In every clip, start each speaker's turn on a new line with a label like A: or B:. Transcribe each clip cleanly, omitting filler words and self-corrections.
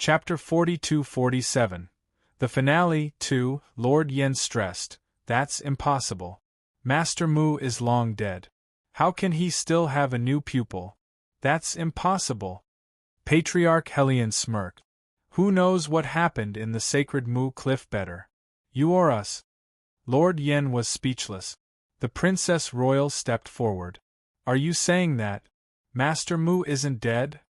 A: Chapter 42-47. The Finale 2. Lord Yen stressed, "That's impossible. Master Mu is long dead. How can he still have a new pupil? That's impossible." Patriarch Helion smirked. "Who knows what happened in the sacred Mu cliff better? You or us?" Lord Yen was speechless. The Princess Royal stepped forward. "Are you saying that Master Mu isn't dead?"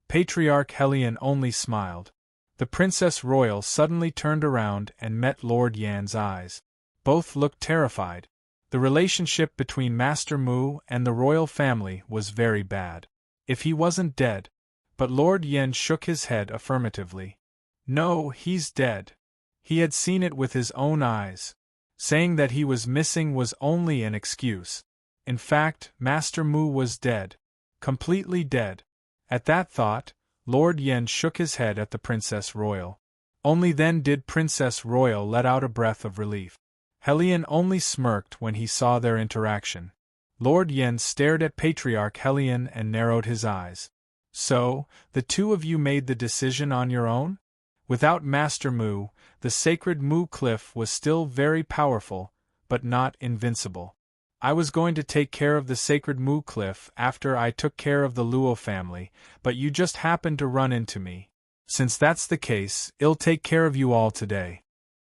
A: Patriarch Helion only smiled. The Princess Royal suddenly turned around and met Lord Yan's eyes. Both looked terrified. The relationship between Master Mu and the royal family was very bad. If he wasn't dead. But Lord Yen shook his head affirmatively. "No, he's dead. He had seen it with his own eyes. Saying that he was missing was only an excuse. In fact, Master Mu was dead. Completely dead." At that thought, Lord Yen shook his head at the Princess Royal. Only then did Princess Royal let out a breath of relief. Helion only smirked when he saw their interaction. Lord Yen stared at Patriarch Helion and narrowed his eyes. "So, the two of you made the decision on your own? Without Master Mu, the sacred Mu cliff was still very powerful, but not invincible. I was going to take care of the sacred Mu cliff after I took care of the Luo family, but you just happened to run into me. Since that's the case, I'll take care of you all today."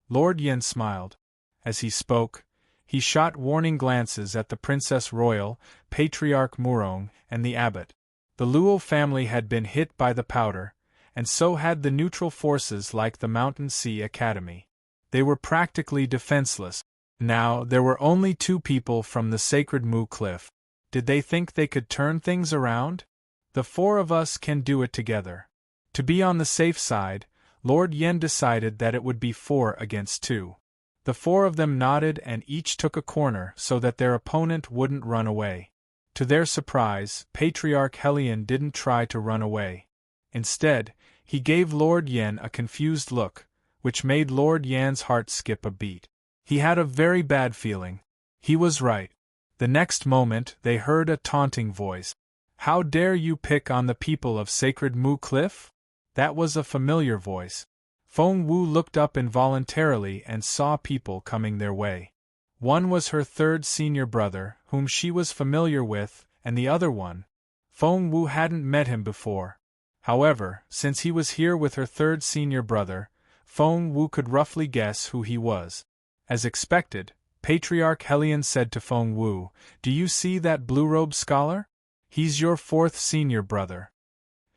A: Lord Yen smiled. As he spoke, he shot warning glances at the Princess Royal, Patriarch Murong, and the abbot. The Luo family had been hit by the powder, and so had the neutral forces like the Mountain Sea Academy. They were practically defenseless. Now, there were only two people from the sacred Mu cliff. Did they think they could turn things around? "The four of us can do it together." To be on the safe side, Lord Yen decided that it would be 4 against 2. The four of them nodded and each took a corner so that their opponent wouldn't run away. To their surprise, Patriarch Helion didn't try to run away. Instead, he gave Lord Yen a confused look, which made Lord Yan's heart skip a beat. He had a very bad feeling. He was right. The next moment, they heard a taunting voice. "How dare you pick on the people of Sacred Mu Cliff?" That was a familiar voice. Feng Wu looked up involuntarily and saw people coming their way. One was her third senior brother, whom she was familiar with, and the other one. Feng Wu hadn't met him before. However, since he was here with her third senior brother, Feng Wu could roughly guess who he was. As expected, Patriarch Helion said to Feng Wu, "Do you see that blue-robed scholar? He's your fourth senior brother."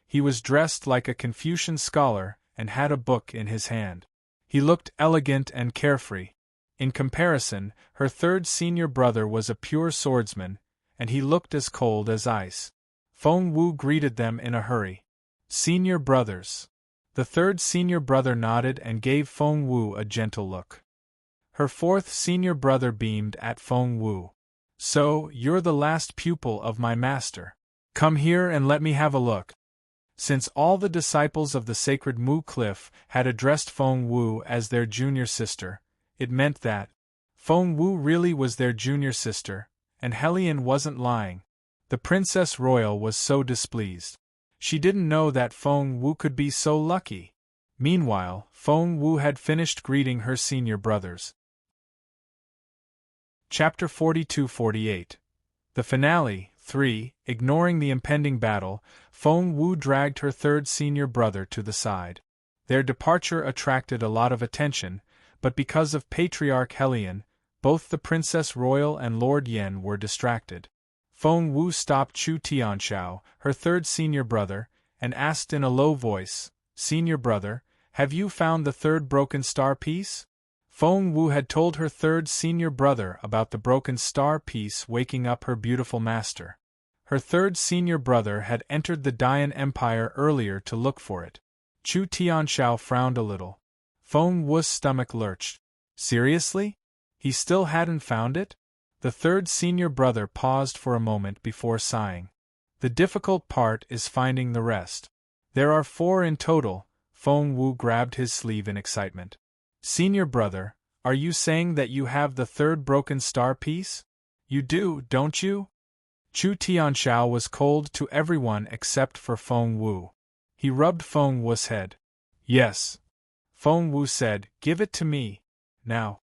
A: He was dressed like a Confucian scholar and had a book in his hand. He looked elegant and carefree. In comparison, her third senior brother was a pure swordsman, and he looked as cold as ice. Feng Wu greeted them in a hurry. "Senior brothers." The third senior brother nodded and gave Feng Wu a gentle look. Her fourth senior brother beamed at Feng Wu. "So, you're the last pupil of my master. Come here and let me have a look." Since all the disciples of the sacred Mu Cliff had addressed Feng Wu as their junior sister, it meant that Feng Wu really was their junior sister, and Helion wasn't lying. The Princess Royal was so displeased. She didn't know that Feng Wu could be so lucky. Meanwhile, Feng Wu had finished greeting her senior brothers. Chapter 42-48. The Finale 3. Ignoring the impending battle, Feng Wu dragged her third senior brother to the side. Their departure attracted a lot of attention, but because of Patriarch Helion, both the Princess Royal and Lord Yen were distracted. Feng Wu stopped Chu Tianxiao, her third senior brother, and asked in a low voice, "Senior brother, have you found the third broken star piece?" Feng Wu had told her third senior brother about the broken star piece waking up her beautiful master. Her third senior brother had entered the Dian Empire earlier to look for it. Chu Tianxiao frowned a little. Feng Wu's stomach lurched. Seriously? He still hadn't found it? The third senior brother paused for a moment before sighing. "The difficult part is finding the rest. There are 4 in total." Feng Wu grabbed his sleeve in excitement. "Senior brother, are you saying that you have the third broken star piece? You do, don't you?" Chu Tianxiao was cold to everyone except for Feng Wu. He rubbed Feng Wu's head. Yes. Feng Wu said, "Give it to me. Now."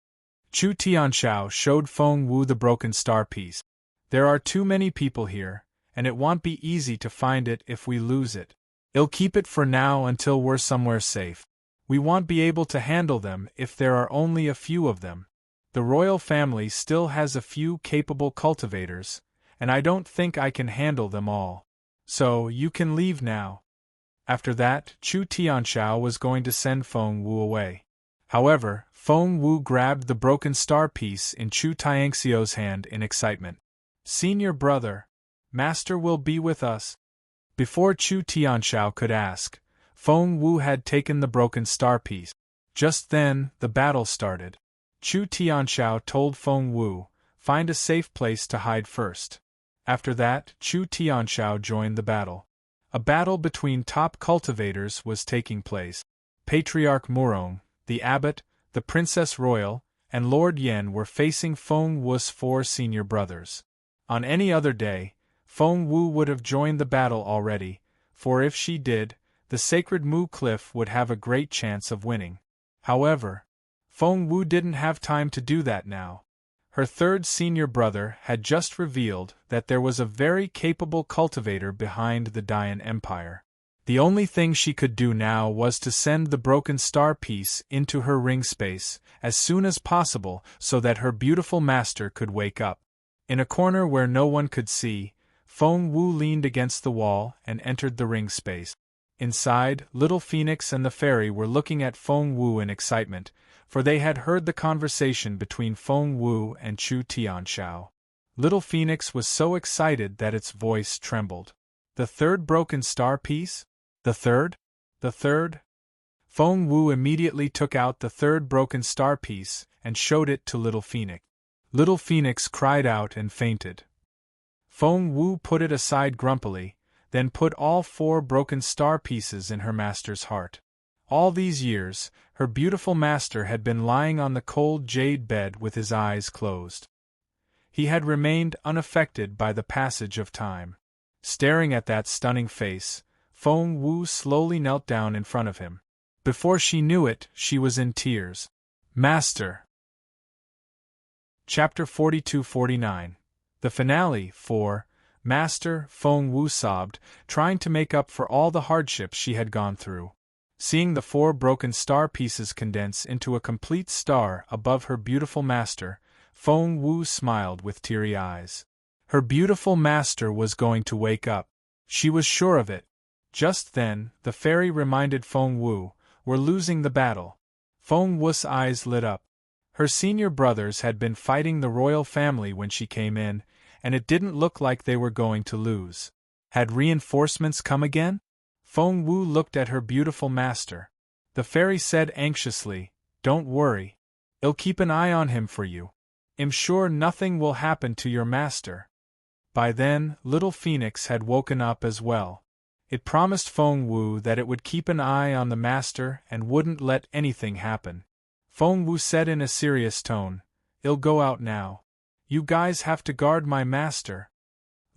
A: Chu Tianxiao showed Feng Wu the broken star piece. "There are too many people here, and it won't be easy to find it if we lose it. I'll keep it for now until we're somewhere safe. We won't be able to handle them if there are only a few of them. The royal family still has a few capable cultivators, and I don't think I can handle them all. So, you can leave now." After that, Chu Tianxiao was going to send Feng Wu away. However, Feng Wu grabbed the broken star piece in Chu Tianxiao's hand in excitement. "Senior brother, Master will be with us." Before Chu Tianxiao could ask, Feng Wu had taken the broken star piece. Just then, the battle started. Chu Tianxiao told Feng Wu, "Find a safe place to hide first." After that, Chu Tianxiao joined the battle. A battle between top cultivators was taking place. Patriarch Murong, the abbot, the Princess Royal, and Lord Yen were facing Feng Wu's 4 senior brothers. On any other day, Feng Wu would have joined the battle already, for if she did, the sacred Mu Cliff would have a great chance of winning. However, Feng Wu didn't have time to do that now. Her 3rd senior brother had just revealed that there was a very capable cultivator behind the Dian Empire. The only thing she could do now was to send the broken star piece into her ring space as soon as possible so that her beautiful master could wake up. In a corner where no one could see, Feng Wu leaned against the wall and entered the ring space. Inside, Little Phoenix and the fairy were looking at Feng Wu in excitement, for they had heard the conversation between Feng Wu and Chu Tianxiao. Little Phoenix was so excited that its voice trembled. "The 3rd broken star piece? The 3rd? The 3rd? Feng Wu immediately took out the 3rd broken star piece and showed it to Little Phoenix. Little Phoenix cried out and fainted. Feng Wu put it aside grumpily, then put all 4 broken star pieces in her master's heart. All these years, her beautiful master had been lying on the cold jade bed with his eyes closed. He had remained unaffected by the passage of time. Staring at that stunning face, Feng Wu slowly knelt down in front of him. Before she knew it, she was in tears. "Master!" Chapter 42-49. The finale, 4. Master, Feng Wu sobbed, trying to make up for all the hardships she had gone through. Seeing the 4 broken star pieces condense into a complete star above her beautiful master, Feng Wu smiled with teary eyes. Her beautiful master was going to wake up. She was sure of it. Just then, the fairy reminded Feng Wu, "We're losing the battle." Feng Wu's eyes lit up. Her senior brothers had been fighting the royal family when she came in, and it didn't look like they were going to lose. Had reinforcements come again? Feng Wu looked at her beautiful master. The fairy said anxiously, "Don't worry. I'll keep an eye on him for you. I'm sure nothing will happen to your master." By then, Little Phoenix had woken up as well. It promised Feng Wu that it would keep an eye on the master and wouldn't let anything happen. Feng Wu said in a serious tone, "I'll go out now. You guys have to guard my master."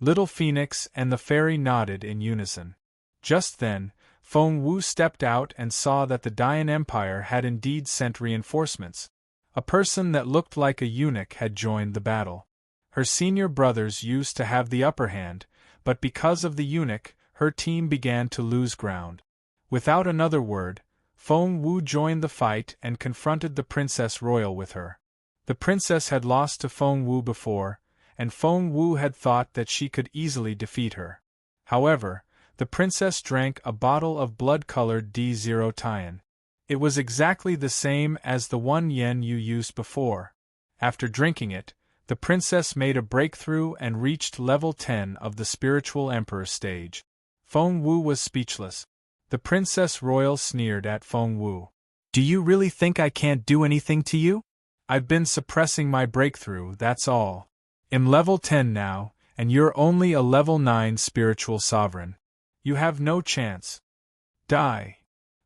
A: Little Phoenix and the fairy nodded in unison. Just then, Feng Wu stepped out and saw that the Dian Empire had indeed sent reinforcements. A person that looked like a eunuch had joined the battle. Her senior brothers used to have the upper hand, but because of the eunuch, her team began to lose ground. Without another word, Feng Wu joined the fight and confronted the Princess Royal with her. The princess had lost to Feng Wu before, and Feng Wu had thought that she could easily defeat her. However, the princess drank a bottle of blood-colored D0 Tian. It was exactly the same as the one Yen Yu used before. After drinking it, the princess made a breakthrough and reached level 10 of the spiritual emperor stage. Feng Wu was speechless. The Princess Royal sneered at Feng Wu. "Do you really think I can't do anything to you? I've been suppressing my breakthrough, that's all. I'm level 10 now, and you're only a level 9 spiritual sovereign. You have no chance. Die."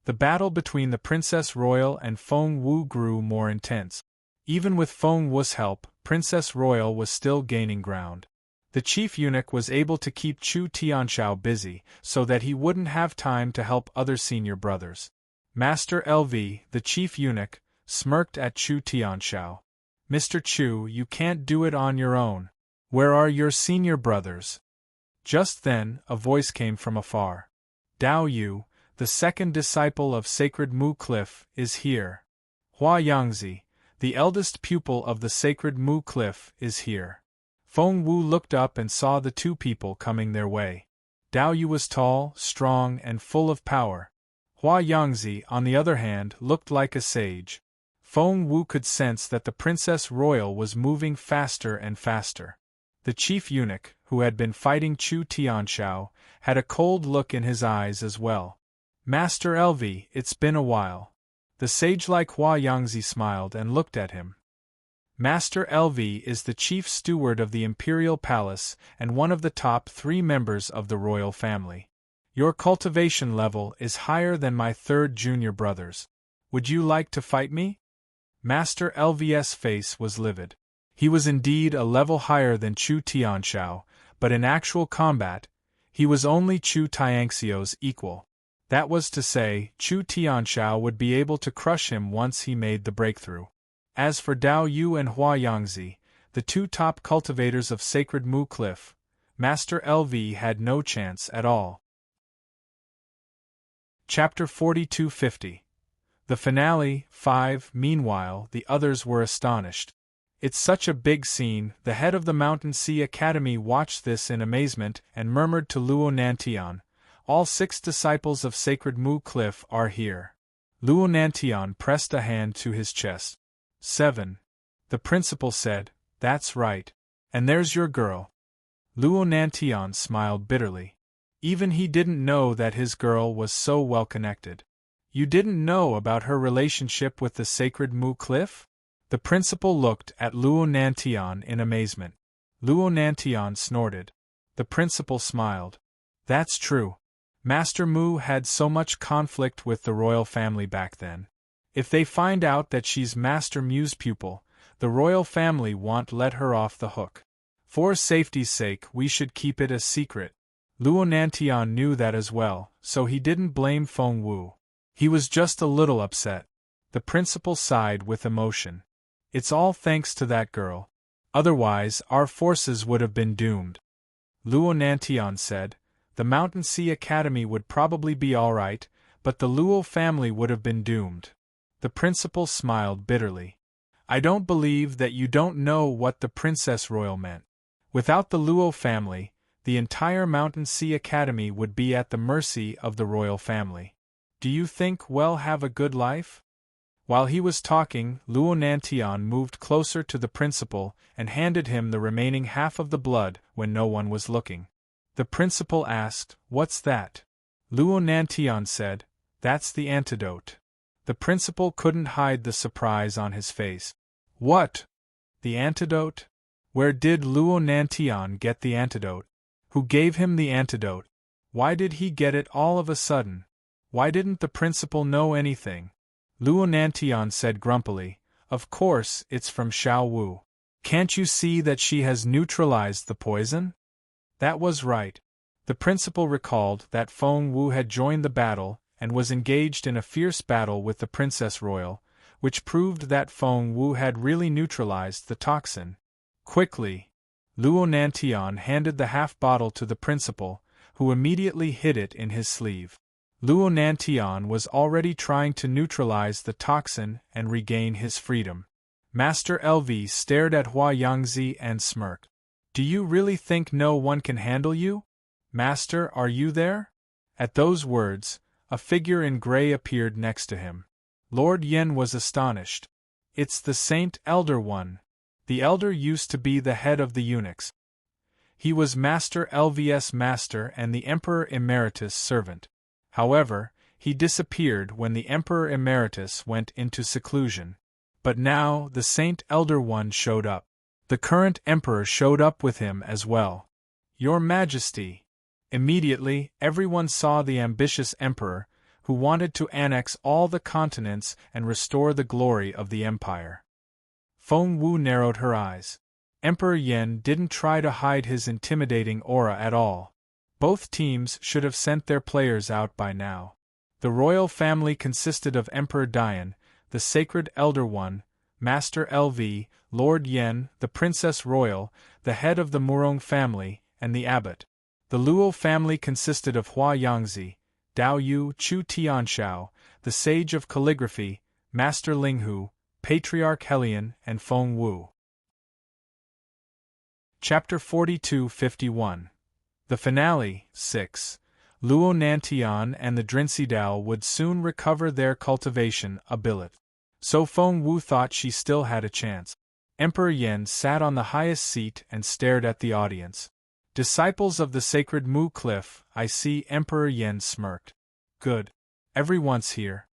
A: The battle between the Princess Royal and Feng Wu grew more intense. Even with Feng Wu's help, Princess Royal was still gaining ground. The chief eunuch was able to keep Chu Tianxiao busy so that he wouldn't have time to help other senior brothers. Master LV, the chief eunuch, smirked at Chu Tianshao. Mr. Chu, you can't do it on your own. Where are your senior brothers? Just then, a voice came from afar. Dao Yu, the second disciple of sacred Mu Cliff, is here. Hua Yangzi, the eldest pupil of the sacred Mu Cliff, is here. Feng Wu looked up and saw the two people coming their way. Dao Yu was tall, strong, and full of power. Hua Yangzi, on the other hand, looked like a sage. Feng Wu could sense that the Princess Royal was moving faster and faster. The chief eunuch, who had been fighting Chu Tianshao, had a cold look in his eyes as well. Master LV, it's been a while. The sage-like Hua Yangzi smiled and looked at him. Master LV is the chief steward of the Imperial Palace and one of the top 3 members of the royal family. Your cultivation level is higher than my third junior brother's. Would you like to fight me? Master LV's face was livid. He was indeed a level higher than Chu Tianshao, but in actual combat, he was only Chu Tianxiu's equal. That was to say, Chu Tianshao would be able to crush him once he made the breakthrough. As for Dao Yu and Hua Yangzi, the 2 top cultivators of sacred Mu Cliff, Master LV had no chance at all. Chapter 4250. The finale, 5. Meanwhile, the others were astonished. It's such a big scene. The head of the Mountain Sea Academy watched this in amazement and murmured to Luo Nantian, all 6 disciples of sacred Mu Cliff are here. Luo Nantian pressed a hand to his chest. 7. The principal said, that's right. And there's your girl. Luo Nantian smiled bitterly. Even he didn't know that his girl was so well connected. You didn't know about her relationship with the sacred Mu Cliff? The principal looked at Luo Nantian in amazement. Luo Nantian snorted. The principal smiled. That's true. Master Mu had so much conflict with the royal family back then. If they find out that she's Master Mu's pupil, the royal family won't let her off the hook. For safety's sake, we should keep it a secret. Luo Nantian knew that as well, so he didn't blame Feng Wu. He was just a little upset. The principal sighed with emotion. It's all thanks to that girl. Otherwise, our forces would have been doomed. Luo Nantian said, the Mountain Sea Academy would probably be all right, but the Luo family would have been doomed. The principal smiled bitterly. I don't believe that you don't know what the Princess Royal meant. Without the Luo family, the entire Mountain Sea Academy would be at the mercy of the royal family. Do you think we'll have a good life? While he was talking, Luo Nantian moved closer to the principal and handed him the remaining half of the blood when no one was looking. The principal asked, what's that? Luo Nantian said, that's the antidote. The principal couldn't hide the surprise on his face. What? The antidote? Where did Luo Nantian get the antidote? Who gave him the antidote? Why did he get it all of a sudden? Why didn't the principal know anything? Luo Nantian said grumpily, of course, it's from Xiao Wu. Can't you see that she has neutralized the poison? That was right. The principal recalled that Feng Wu had joined the battle and was engaged in a fierce battle with the Princess Royal, which proved that Feng Wu had really neutralized the toxin. Quickly, Luo Nantian handed the half-bottle to the principal, who immediately hid it in his sleeve. Luo Nantian was already trying to neutralize the toxin and regain his freedom. Master LV stared at Hua Yangzi and smirked. Do you really think no one can handle you? Master, are you there? At those words, a figure in gray appeared next to him. Lord Yen was astonished. It's the Saint Elder One. The Elder used to be the head of the eunuchs. He was Master LV's master and the Emperor Emeritus' servant. However, he disappeared when the Emperor Emeritus went into seclusion. But now the Saint Elder One showed up. The current Emperor showed up with him as well. Your Majesty! Immediately, everyone saw the ambitious Emperor, who wanted to annex all the continents and restore the glory of the Empire. Feng Wu narrowed her eyes. Emperor Yen didn't try to hide his intimidating aura at all. Both teams should have sent their players out by now. The royal family consisted of Emperor Dian, the Sacred Elder One, Master LV, Lord Yen, the Princess Royal, the head of the Murong family, and the abbot. The Luo family consisted of Hua Yangzi, Dao Yu Chu Tianshao, the sage of calligraphy, Master Linghu, Patriarch Helian, and Feng Wu. Chapter 42-51. The finale, 6. Luo Nantian and the Drinsidao would soon recover their cultivation ability. So Feng Wu thought she still had a chance. Emperor Yen sat on the highest seat and stared at the audience. Disciples of the sacred Mu Cliff, I see. Emperor Yen smirked. Good. Everyone's here.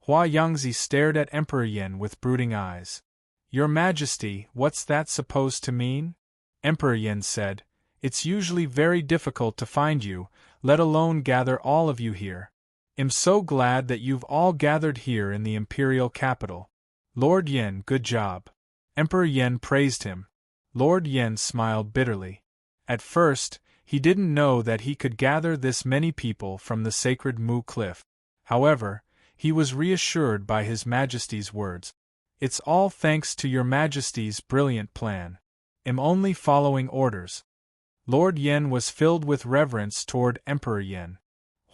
A: Hua Yangzi stared at Emperor Yen with brooding eyes. Your Majesty, what's that supposed to mean? Emperor Yen said, It's usually very difficult to find you, let alone gather all of you here. I'm so glad that you've all gathered here in the imperial capital. Lord Yen, good job. Emperor Yen praised him. Lord Yen smiled bitterly. At first, he didn't know that he could gather this many people from the sacred Mu Cliff. However, he was reassured by His Majesty's words. It's all thanks to Your Majesty's brilliant plan. I'm only following orders. Lord Yen was filled with reverence toward Emperor Yen.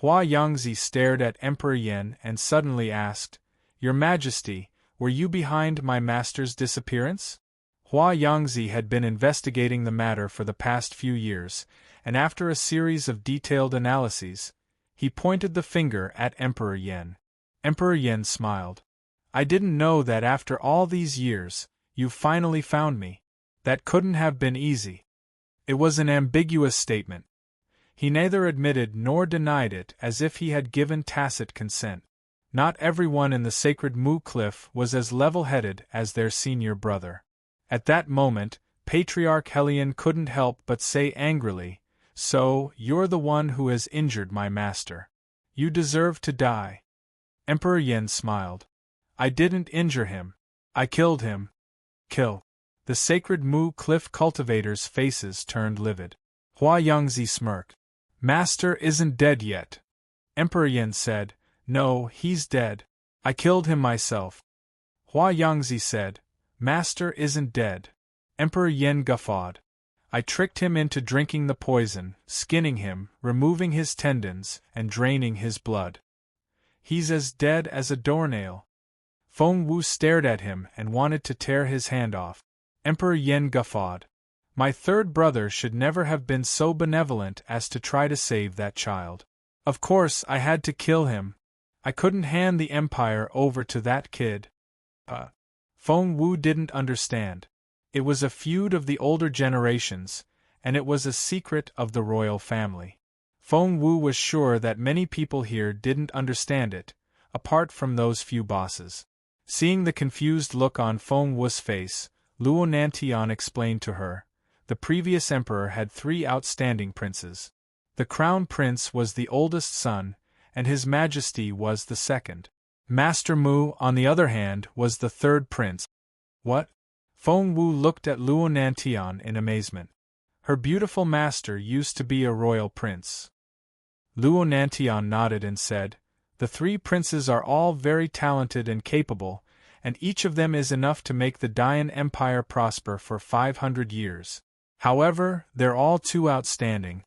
A: Hua Yangzi stared at Emperor Yen and suddenly asked, Your Majesty, were you behind my master's disappearance? Hua Yangzi had been investigating the matter for the past few years, and after a series of detailed analyses, he pointed the finger at Emperor Yen. Emperor Yen smiled. I didn't know that after all these years, you finally found me. That couldn't have been easy. It was an ambiguous statement. He neither admitted nor denied it, as if he had given tacit consent. Not everyone in the sacred Mu Cliff was as level-headed as their senior brother. At that moment, Patriarch Helian couldn't help but say angrily, So, you're the one who has injured my master. You deserve to die. Emperor Yen smiled. I didn't injure him. I killed him. Kill. The sacred Mu Cliff cultivators' faces turned livid. Hua Yangzi smirked. Master isn't dead yet. Emperor Yen said, No, he's dead. I killed him myself. Hua Yangzi said, Master isn't dead. Emperor Yen guffawed. I tricked him into drinking the poison, skinning him, removing his tendons, and draining his blood. He's as dead as a doornail. Feng Wu stared at him and wanted to tear his hand off. Emperor Yen guffawed. My third brother should never have been so benevolent as to try to save that child. Of course I had to kill him. I couldn't hand the empire over to that kid. Feng Wu didn't understand. It was a feud of the older generations, and it was a secret of the royal family. Feng Wu was sure that many people here didn't understand it, apart from those few bosses. Seeing the confused look on Feng Wu's face, Luo Nantian explained to her, the previous emperor had 3 outstanding princes. The crown prince was the oldest son, and His Majesty was the second. Master Mu, on the other hand, was the third prince. What? Feng Wu looked at Luo Nantian in amazement. Her beautiful master used to be a royal prince. Luo Nantian nodded and said, The 3 princes are all very talented and capable, and each of them is enough to make the Dian Empire prosper for 500 years. However, they're all too outstanding.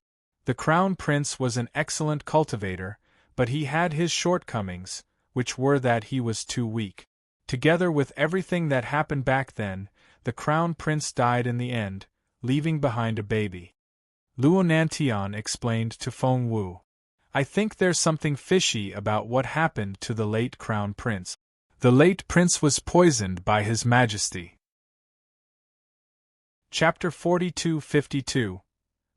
A: The crown prince was an excellent cultivator, but he had his shortcomings, which were that he was too weak. Together with everything that happened back then, the crown prince died in the end, leaving behind a baby. Luo Nantian explained to Feng Wu. I think there's something fishy about what happened to the late crown prince. The late prince was poisoned by His Majesty. Chapter 42-52.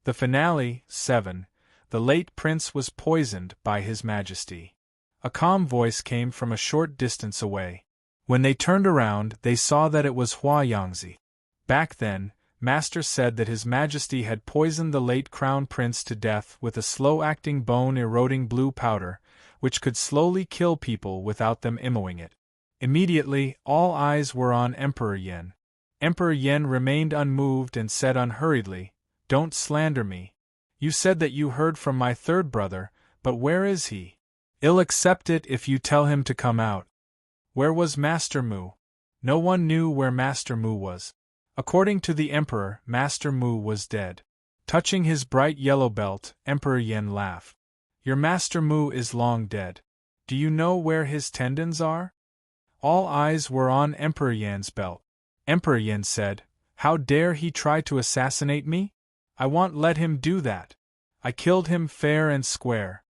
A: The finale, 7. The late prince was poisoned by His Majesty. A calm voice came from a short distance away. When they turned around, they saw that it was Hua Yangzi. Back then, Master said that His Majesty had poisoned the late crown prince to death with a slow-acting bone-eroding blue powder, which could slowly kill people without them immoing it. Immediately, all eyes were on Emperor Yen. Emperor Yen remained unmoved and said unhurriedly, Don't slander me. You said that you heard from my third brother, but where is he? I'll accept it if you tell him to come out. Where was Master Mu? No one knew where Master Mu was. According to the Emperor, Master Mu was dead. Touching his bright yellow belt, Emperor Yen laughed. Your Master Mu is long dead. Do you know where his tendons are? All eyes were on Emperor Yan's belt. Emperor Yen said, How dare he try to assassinate me? I won't let him do that. I killed him fair and square.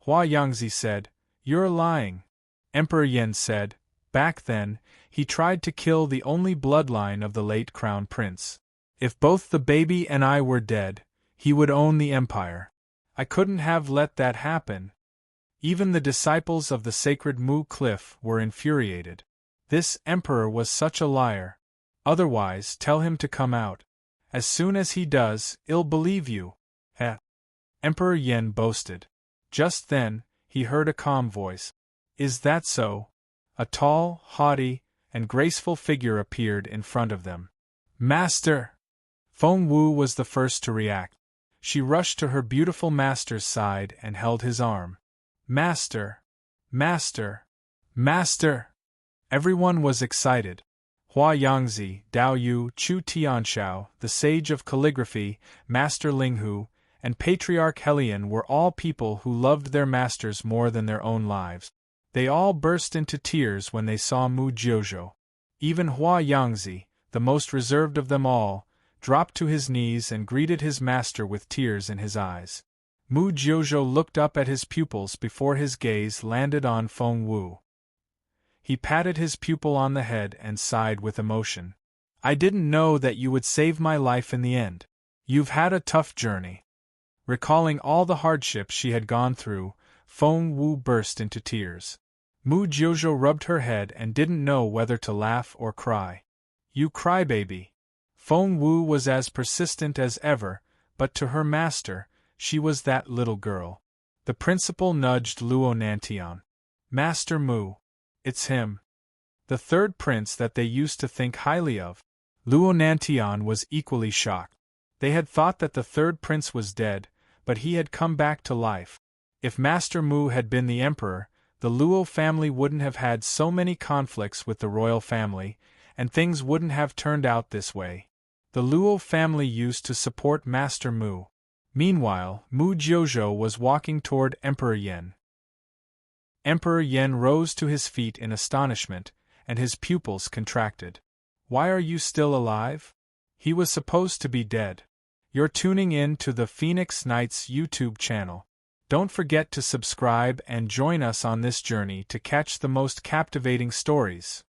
A: Hua Yangzi said, You're lying. Emperor Yen said, Back then, he tried to kill the only bloodline of the late crown prince. If both the baby and I were dead, he would own the empire. I couldn't have let that happen. Even the disciples of the sacred Mu Cliff were infuriated. This emperor was such a liar. Otherwise, tell him to come out. As soon as he does, I'll believe you. Heh. Emperor Yen boasted. Just then, he heard a calm voice. Is that so? A tall, haughty, and graceful figure appeared in front of them. Master! Feng Wu was the first to react. She rushed to her beautiful master's side and held his arm. Master! Master! Master! Everyone was excited. Hua Yangzi, Dao Yu, Chu Tianshao, the sage of calligraphy, Master Linghu, and Patriarch Helion were all people who loved their masters more than their own lives. They all burst into tears when they saw Mu Jiuzhou. Even Hua Yangzi, the most reserved of them all, dropped to his knees and greeted his master with tears in his eyes. Mu Jiuzhou looked up at his pupils before his gaze landed on Feng Wu. He patted his pupil on the head and sighed with emotion. I didn't know that you would save my life in the end. You've had a tough journey. Recalling all the hardships she had gone through, Feng Wu burst into tears. Mu Jiuzhou rubbed her head and didn't know whether to laugh or cry. You crybaby. Feng Wu was as persistent as ever, but to her master, she was that little girl. The principal nudged Luo Nantian. Master Mu. It's him. The third prince that they used to think highly of. Luo Nantian was equally shocked. They had thought that the third prince was dead, but he had come back to life. If Master Mu had been the emperor, the Luo family wouldn't have had so many conflicts with the royal family, and things wouldn't have turned out this way. The Luo family used to support Master Mu. Meanwhile, Mu Jiuzhou was walking toward Emperor Yen. Emperor Yen rose to his feet in astonishment, and his pupils contracted. Why are you still alive? He was supposed to be dead. You're tuning in to the Phoenix Knights YouTube channel. Don't forget to subscribe and join us on this journey to catch the most captivating stories.